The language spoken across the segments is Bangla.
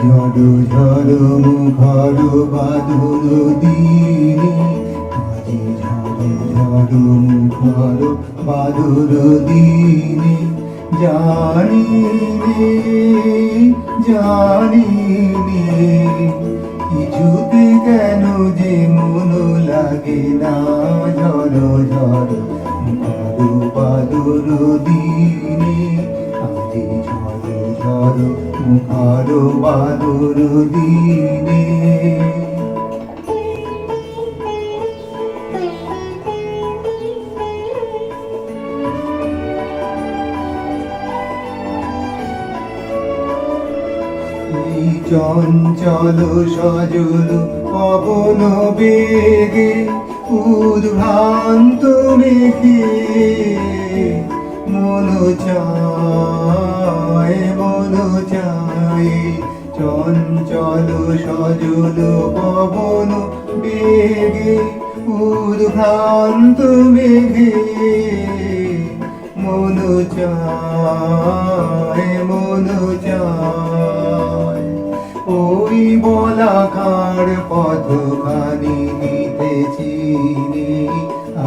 ঝড় ঝড় মুখর বাদুর দিনে, আজি ঝড় ঝড় মুখর বাদুর দিনে, জানি রে জানি রে, কিছুতে কেন যে মন লাগে না। ঝড় ঝড় মুখর বাদুর দিনে, আজি ঝড় ঝড় মুখর বাদুর দিনে। এই চঞ্চল সজল পবন বেগে, উদ্ভ্রান্ত মেঘে মন চায় মন চায়। চঞ্চল সজল পবন বেগে, উদ্ভ্রান্ত মেঘে মন চায় মন চায়। ওই বলাকার পথখানি নিতেছি রে,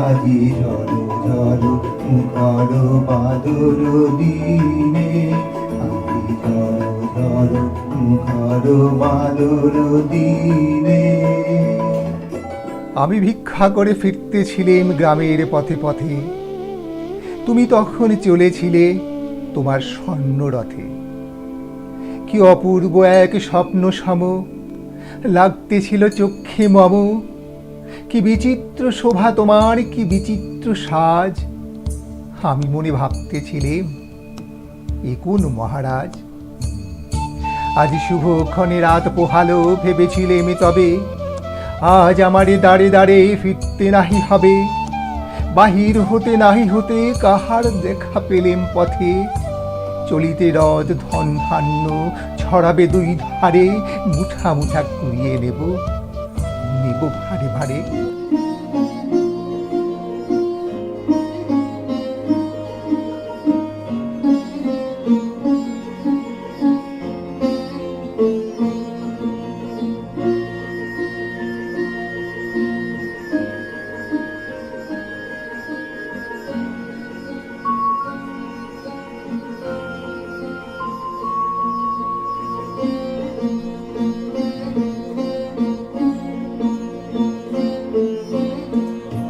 আজি ঝড় ঝড় মুখর বাদুর দিনে, আজি ঝড় ঝড় মুখর বাদুর দিনে। আমি ভিক্ষা করে ফিরতেছিলেম গ্রামের পথে পথে, তুমি তখন চলেছিলে তোমার স্বর্ণরথে। কি অপূর্ব এক স্বপ্ন সম লাগতেছিল চক্ষে মম, কি বিচিত্র শোভা তোমার, কি বিচিত্র সাজ। আমি মনে ভাবতেছিলেম এ কোন মহারাজ। আজ শুভক্ষণে রাত পোহালো, ভেবেছিলেম তবে আজ আমারে দাঁড়ে দাঁড়ে ফিরতে নাহি হবে। বাহির হতে নাহি হতে কাহার দেখা পেলেম পথে, চলিতে রথ ধন ধান্য ছড়াবে দুই ধারে, মুঠা মুঠা কুড়িয়ে নেব নেব ভারে ভারে।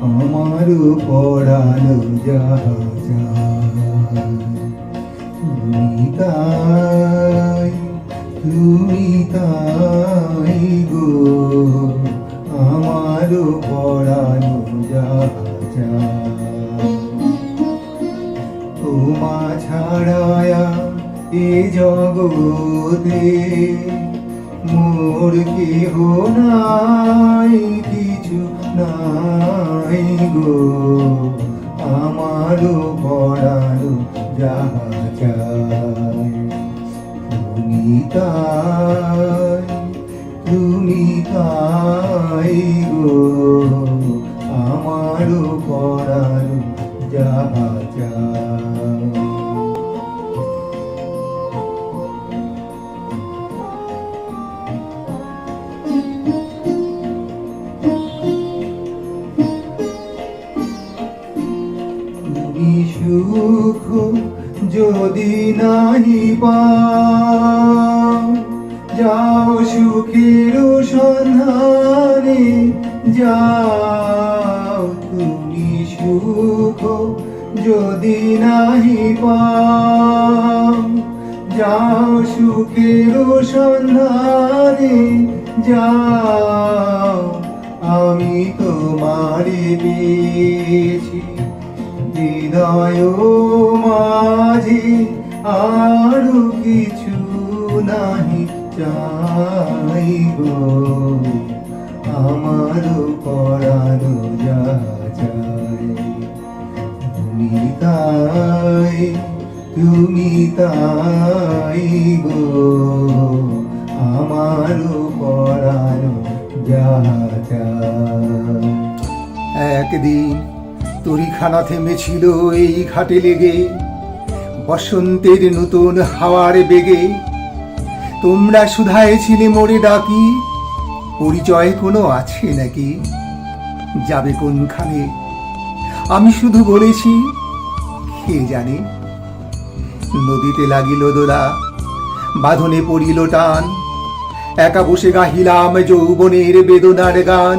আমার পড়ালো যাহা তুমি তাই তুমি তাই গো, আমার পড়ালো যাহা তোমা ছাড়ায়া এ জগতে মোর কেহ নাই, কিছু নাই গো, আমারও পড়ালো যাহা চাই। তুমি তাই গো, আমারও পড়ালো যাহা চাই। সুখ যদি নাহি পাও, যাও সুখের সন্ধানে যাও। তুমি সুখ যদি নাহি পাও, যাও সুখের সন্ধানে যাও। আমি তোমারে পেয়েছি হৃদয় মাঝে, আরো কিছু নাহি চাই গো, আমারও পড়ানো যাহা চাই। তুমি তাই গো, আমারও পড়ানো যাহা চাই। একদিন তরিখানা থেমেছিল এই ঘাটে লেগে, বসন্তের নতুন হাওয়ার বেগে। তোমরা সুধায় ছিলে মোরে ডাকি, পরিচয় কোনো আছে নাকি? যাবে কোনখানে? আমি শুধু বলেছি, কে জানে। নদীতে লাগিল দোলা, বাঁধনে পড়িল টান, একা বসে গাহিলাম যৌবনের বেদনার গান।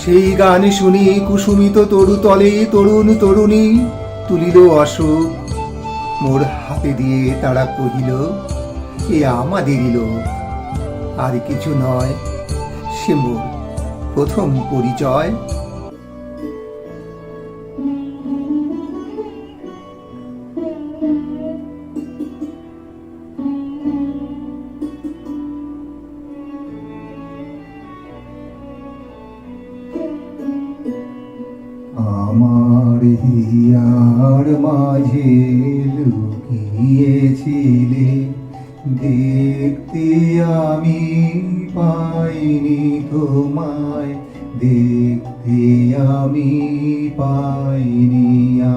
সেই গান শুনি কুসুমিত তরুতলে তরুণ তরুণী তুলিল অশোক। মোর হাতে দিয়ে তারা কহিল, এ আমাদেরই লোক, আর কিছু নয়, সে মোর প্রথম পরিচয়। আমার হিয়ার মাঝে লুকিয়েছিলে, দেখতে আমি পাইনি তোমায়, দেখতে আমি পাইনি।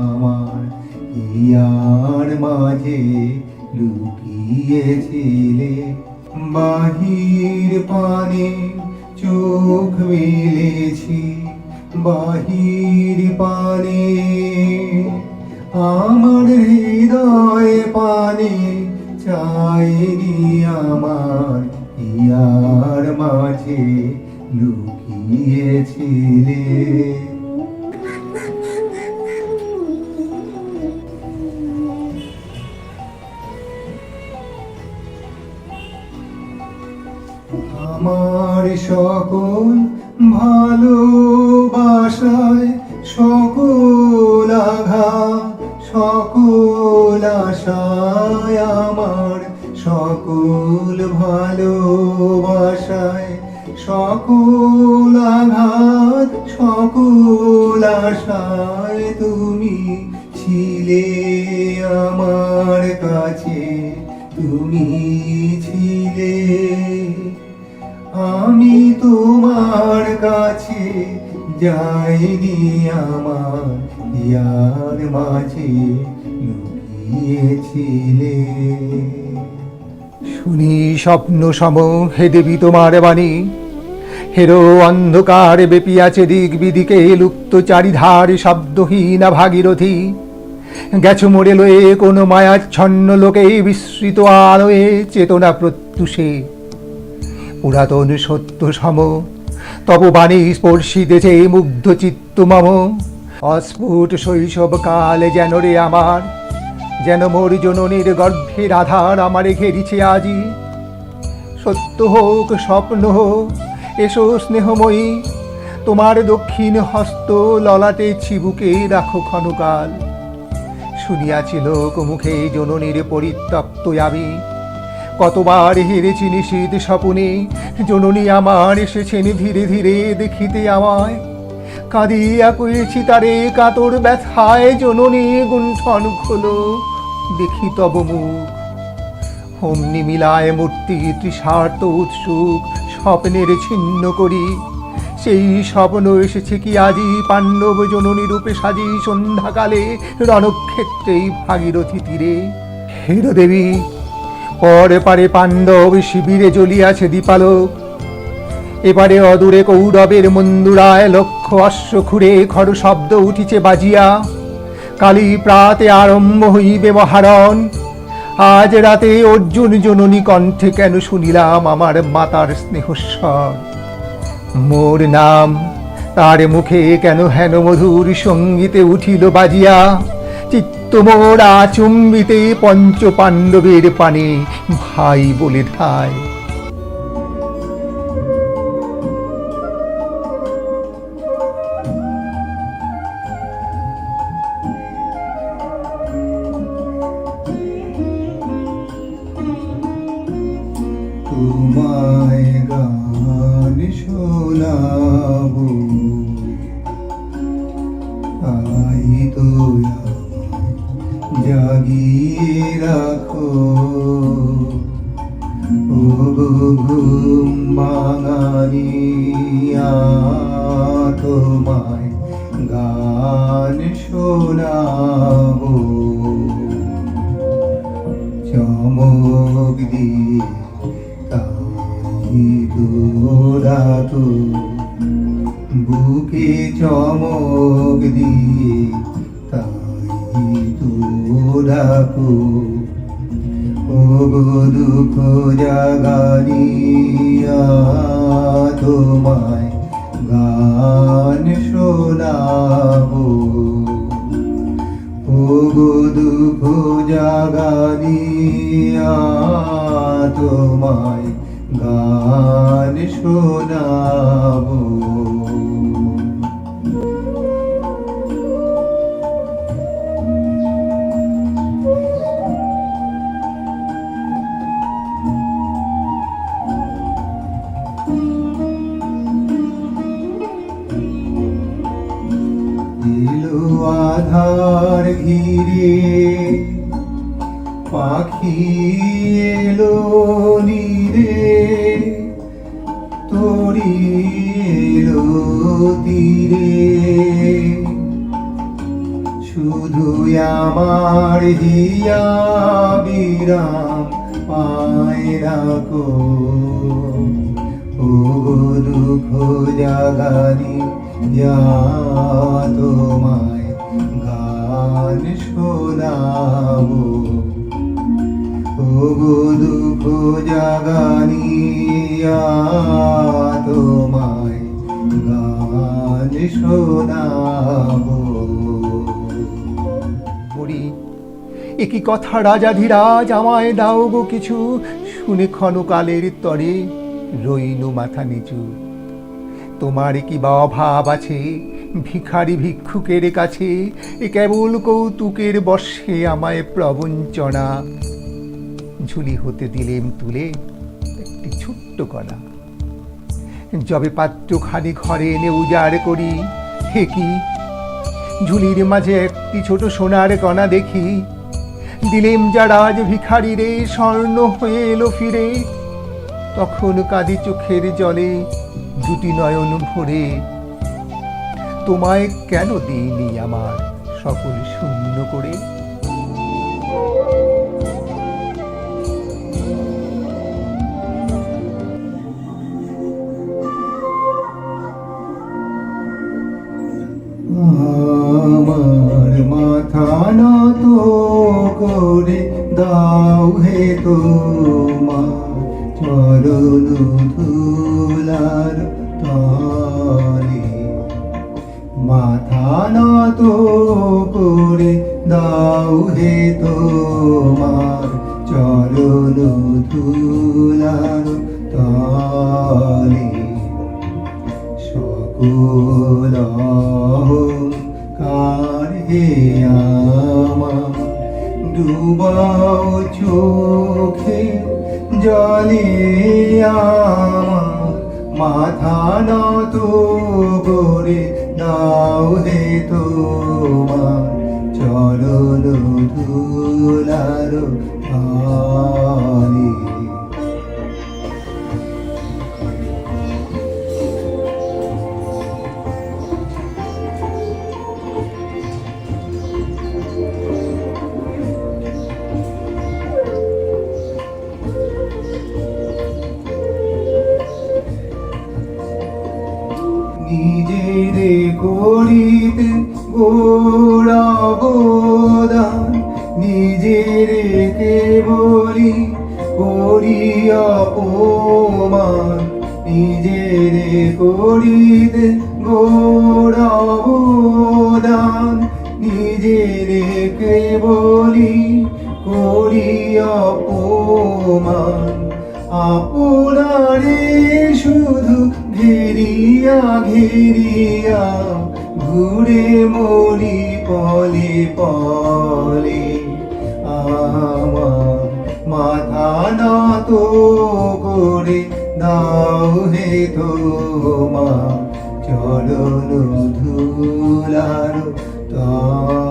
আমার হিয়ার মাঝে লুকিয়েছিলে, বাহির পানে চোখ মেলেছি, বাহির পানে আমার হৃদয় পানে চাইনি। আমার হিয়ার মাঝে লুকিয়েছিলে। আমার সকল ভালোবাসায়, সকল আঘাত, সকল আশায়, আমার সকল ভালোবাসায়, সকল আঘাত, সকল আশায় তুমি ছিলে আমার কাছে, তুমি ছিলে। আমি তোমার কাছে যাইনি, আমার হিয়ার মাঝে লুকিয়েছিলে। শুনি স্বপ্ন সম হে দেবী তোমার বাণী, হেরো অন্ধকার বেপিয়াছে দিক বিদিকে লুপ্ত চারিধার শব্দহীনা ভাগীরথী। গেছো মোড়ে লয়ে কোন মায়াচ্ছন্ন লোকে বিস্মৃত আলোয়ে চেতনা প্রত্যুষে। পুরাতন সত্য সম তব বাণী স্পর্শিতেছে মুগ্ধ চিত্ত মম। অস্ফুট শৈশব কালে যেন রে আমার, যেন মোর জননীর গর্ভের আধার আমারে ঘেরিছে আজি। সত্য হোক স্বপ্ন হোক, এসো স্নেহময়ী, তোমার দক্ষিণ হস্ত ললাটে চিবুকে রাখো ক্ষণকাল। শুনিয়াছি লোক মুখে জননীর পরিত্যক্ত আমি, কতবার হেরেছি নিশীথ স্বপনে। জননী আমার এসেছেন ধীরে ধীরে দেখিতে আমায়, কাঁদিয়া কয়েছি তারে কাতর ব্যথায়। জননী গুণ্ঠন খোলো, দেখি তব মুখ। অমনি মিলায় মূর্তি তৃষার্ত উৎসুক স্বপ্নের ছিন্ন করি। সেই স্বপ্ন এসেছে কি আজি পাণ্ডব জননী রূপে সাজি সন্ধ্যাকালে রণক্ষেত্রেই ভাগীরথী তীরে। হের দেবী, পরে পারে পাণ্ডব শিবিরে জ্বলিয়াছে দীপালোক। এবারে অদূরে কৌরবের মন্দুরায় লক্ষ অশ্ব খুঁড়ে খর শব্দ উঠিছে বাজিয়া। কালী প্রাতে আরম্ভ হইবে মহারণ। আজ রাতে অর্জুন জননী কণ্ঠে কেন শুনিলাম আমার মাতার স্নেহস্বর। মোর নাম তার মুখে কেন হেন মধুর সঙ্গীতে উঠিল বাজিয়া। চিত্ত মোর আচুম্বিতে পঞ্চ পাণ্ডবের পানে ভাই বলে ধায়। তোমায় গান শোনাবো, তাই তো জাগিয়ে রাখো। ও ঘুম ভাঙানিয়া, তোমায় গান শোনাবো। চমক দিয়ে ডাকো বুকে চমক দিয়ে, তাই তো ডাকো ওগো দুঃখ জাগানিয়া তোমায় গান শোনাবো, ওগো দুঃখ জাগানিয়া তোমায় গান শোনাবো। এলো আধার ঘিরে পাখি এলো নীরে, তোরি এলো তীরে, শুধু আমার হিয়া বিরাম পায় রাখো, ও দুঃখ জাগানি তোমায় গান শোনাবো, ওগো দুঃখ জাগানিয়া তোমায় গান শোনাবো। পড়ি একই কথা রাজাধিরাজ আমায় দাও গো কিছু, শুনে ক্ষণকালের তরে রইনু মাথা নিচু। তোমার কি বা অভাব আছে ভিখারি ভিক্ষুকের কাছে, এ কেবল কৌতুকের বর্ষে আমায় প্রবঞ্চনা। ঝুলি হতে দিলেম তুলে একটি ছোট্ট কণা, যবে পাত্রখানি ঘরে এনে উজাড় করি, হে কি ঝুলির মাঝে একটি ছোট সোনার কণা দেখি। দিলেম যা রাজ ভিখারি রে, স্বর্ণ হয়ে এলো ফিরে, তখন কাঁদি চোখের জলে দুটি নয়ন ভরে। তোমায় কেন দিইনি আমার সকল শূন্য করে। আমার মাথা নত করে দাও হে তোমার চরণ ধুলার তলে, মাথা নত করে দাও হে তোমার চরণ ধুলার তলে, সকল অহংকার হে আমার ডুবাও চোখে জলে, আমার মাথা নত করে দাও হে তোমার চরণ ধুলার তলে। নিজেরে করিতে গোড়াবদান, নিজেরে কেবলি করি অপমান, নিজেরে করিতে গোড়াবদান, নিজেরে কেবলি করি অপমান। আপনারে শুধু ঘেরিয়া ঘেরিয়া ঘুরে মরি পলে পলে, আমার মাথা নত করে দাও হে তোমার চরণ ধুলার তলে।